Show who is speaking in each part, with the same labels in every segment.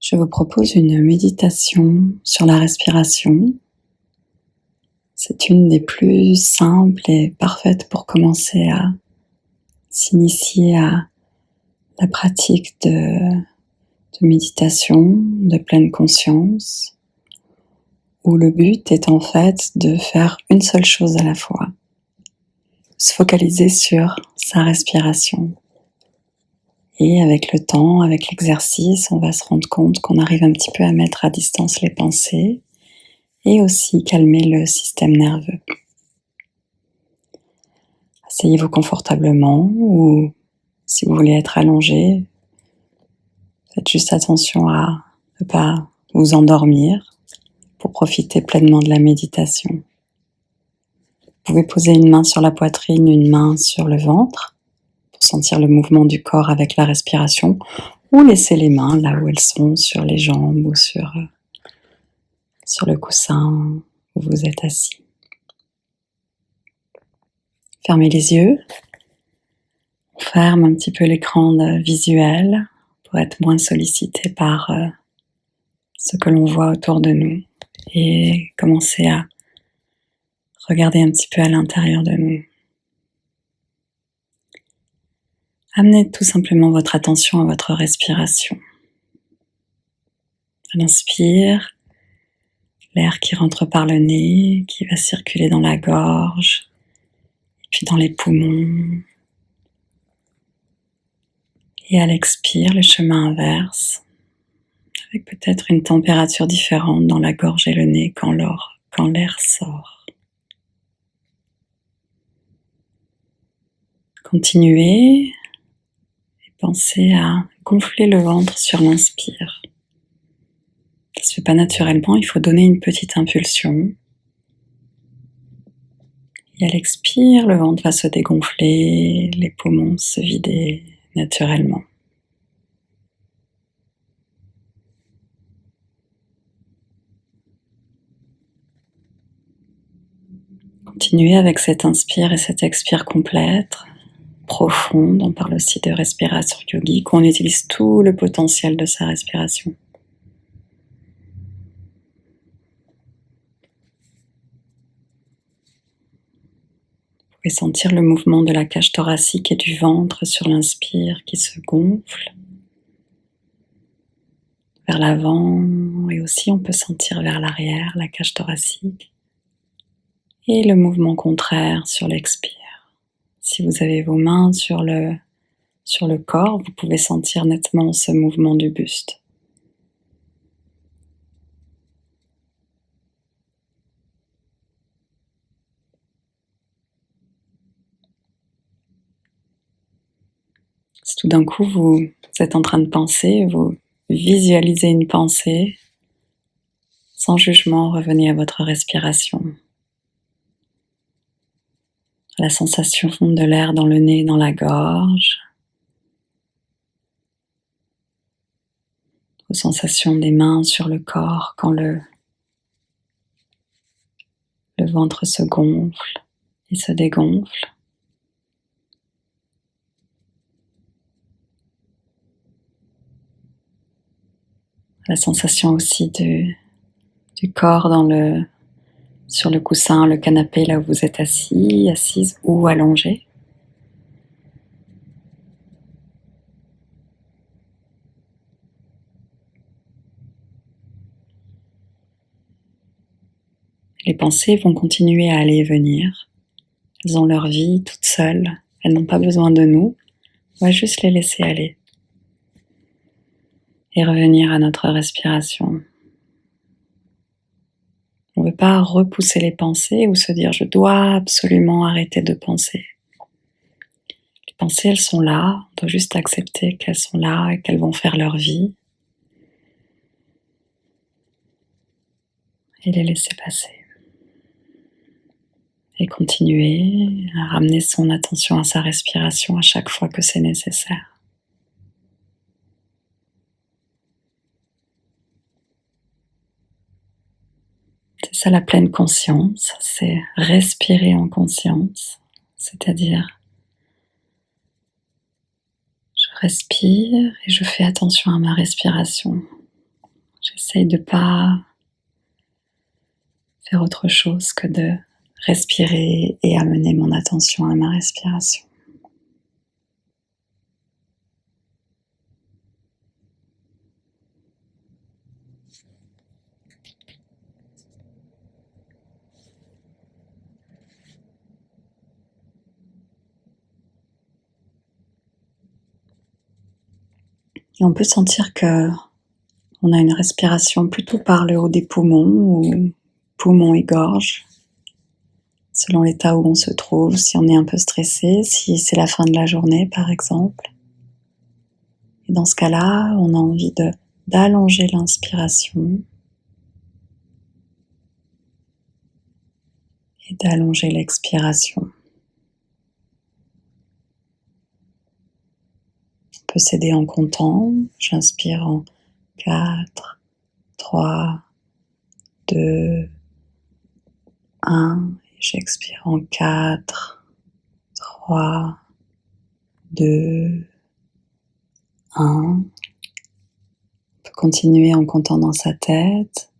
Speaker 1: Je vous propose une méditation sur la respiration. C'est une des plus simples et parfaites pour commencer à s'initier à la pratique de méditation, de pleine conscience, où le but est en fait de faire une seule chose à la fois, se focaliser sur sa respiration. Et avec le temps, avec l'exercice, on va se rendre compte qu'on arrive un petit peu à mettre à distance les pensées et aussi calmer le système nerveux. Asseyez-vous confortablement ou si vous voulez être allongé, faites juste attention à ne pas vous endormir pour profiter pleinement de la méditation. Vous pouvez poser une main sur la poitrine, une main sur le ventre pour sentir le mouvement du corps avec la respiration ou laisser les mains là où elles sont, sur les jambes ou sur le coussin où vous êtes assis. Fermez les yeux, on ferme un petit peu l'écran visuel pour être moins sollicité par ce que l'on voit autour de nous et commencer à regarder un petit peu à l'intérieur de nous. Amenez tout simplement votre attention à votre respiration. À l'inspire, l'air qui rentre par le nez, qui va circuler dans la gorge, et puis dans les poumons. Et à l'expire, le chemin inverse, avec peut-être une température différente dans la gorge et le nez quand l'air sort. Continuez et pensez à gonfler le ventre sur l'inspire. Ça ne se fait pas naturellement, il faut donner une petite impulsion. Et à l'expire, le ventre va se dégonfler, les poumons se vider naturellement. Continuez avec cette inspire et cette expire complète, profonde. On parle aussi de respiration yogique, où on utilise tout le potentiel de sa respiration. Vous pouvez sentir le mouvement de la cage thoracique et du ventre sur l'inspire qui se gonfle vers l'avant, et aussi on peut sentir vers l'arrière la cage thoracique et le mouvement contraire sur l'expire. Si vous avez vos mains sur le corps, vous pouvez sentir nettement ce mouvement du buste. Si tout d'un coup vous êtes en train de penser, vous visualisez une pensée, sans jugement, revenez à votre respiration. La sensation de l'air dans le nez, dans la gorge. Aux sensations des mains sur le corps quand le ventre se gonfle et se dégonfle. La sensation aussi du corps sur le coussin, le canapé, là où vous êtes assis, assise ou allongé. Les pensées vont continuer à aller et venir. Elles ont leur vie toutes seules. Elles n'ont pas besoin de nous. On va juste les laisser aller. Et revenir à notre respiration. On ne veut pas repousser les pensées ou se dire « je dois absolument arrêter de penser ». Les pensées, elles sont là. On doit juste accepter qu'elles sont là et qu'elles vont faire leur vie. Et les laisser passer. Et continuer à ramener son attention à sa respiration à chaque fois que c'est nécessaire. C'est ça la pleine conscience, c'est respirer en conscience, c'est-à-dire je respire et je fais attention à ma respiration. J'essaye de pas faire autre chose que de respirer et amener mon attention à ma respiration. Et on peut sentir que on a une respiration plutôt par le haut des poumons ou poumons et gorge, selon l'état où on se trouve, si on est un peu stressé, si c'est la fin de la journée par exemple. Et dans ce cas-là, on a envie d'allonger l'inspiration et d'allonger l'expiration. On peut s'aider en comptant. J'inspire en 4, 3, 2, 1. Et j'expire en 4, 3, 2, 1. On peut continuer en comptant dans sa tête.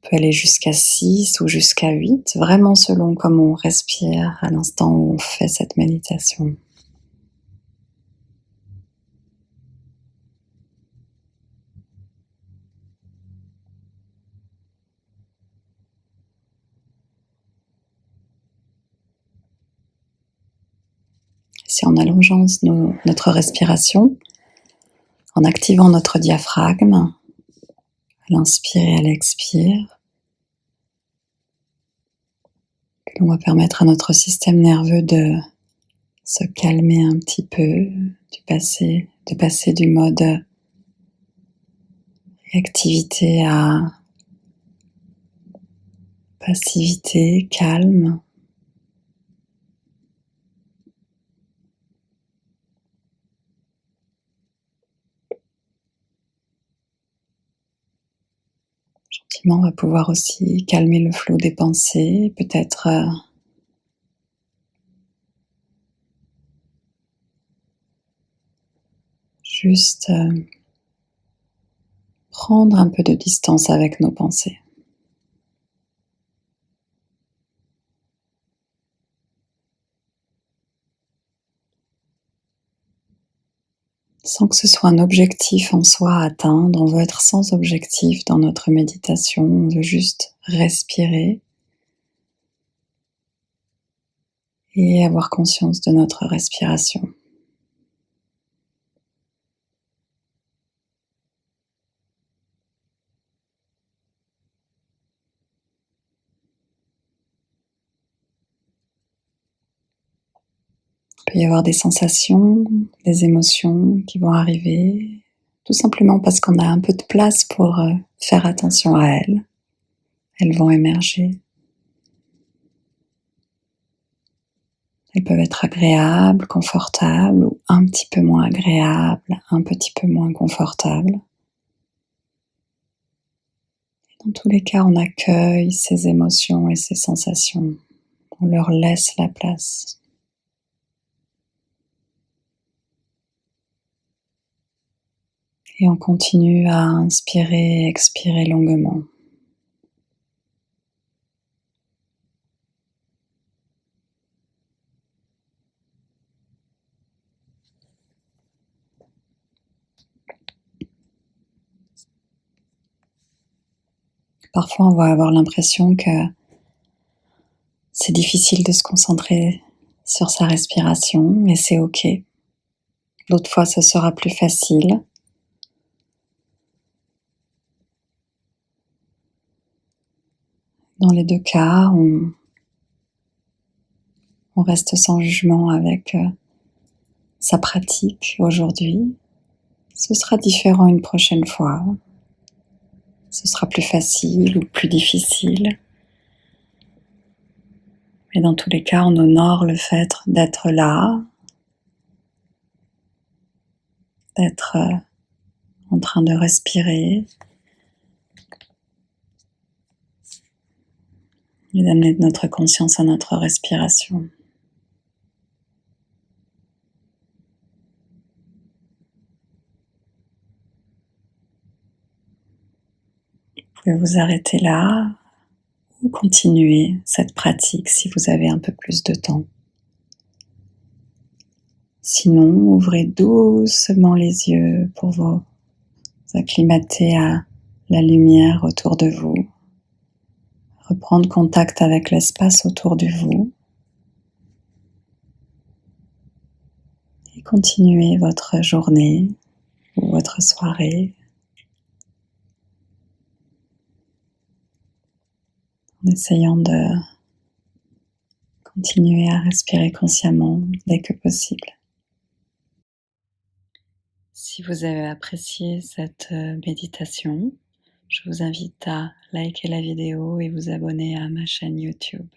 Speaker 1: On peut aller jusqu'à 6 ou jusqu'à 8, vraiment selon comment on respire à l'instant où on fait cette méditation. C'est en allongeant notre respiration, en activant notre diaphragme, à l'inspire et à l'expire, que l'on va permettre à notre système nerveux de se calmer un petit peu, de passer du mode activité à passivité, calme. Gentiment, on va pouvoir aussi calmer le flot des pensées, peut-être juste prendre un peu de distance avec nos pensées. Sans que ce soit un objectif en soi à atteindre, on veut être sans objectif dans notre méditation, on veut juste respirer et avoir conscience de notre respiration. Il peut y avoir des sensations, des émotions qui vont arriver, tout simplement parce qu'on a un peu de place pour faire attention à elles. Elles vont émerger. Elles peuvent être agréables, confortables ou un petit peu moins agréables, un petit peu moins confortables. Dans tous les cas, on accueille ces émotions et ces sensations. On leur laisse la place. Et on continue à inspirer et expirer longuement. Parfois, on va avoir l'impression que c'est difficile de se concentrer sur sa respiration et c'est ok. D'autres fois, ce sera plus facile. Dans les deux cas, on reste sans jugement avec sa pratique aujourd'hui. Ce sera différent une prochaine fois. Ce sera plus facile ou plus difficile. Mais dans tous les cas, on honore le fait d'être là, d'être en train de respirer et d'amener notre conscience à notre respiration. pouvez vous arrêter là ou continuer cette pratique si vous avez un peu plus de temps. Sinon, ouvrez doucement les yeux pour vous acclimater à la lumière autour de vous, reprendre contact avec l'espace autour de vous et continuer votre journée ou votre soirée en essayant de continuer à respirer consciemment dès que possible. Si vous avez apprécié cette méditation, je vous invite à liker la vidéo et vous abonner à ma chaîne YouTube.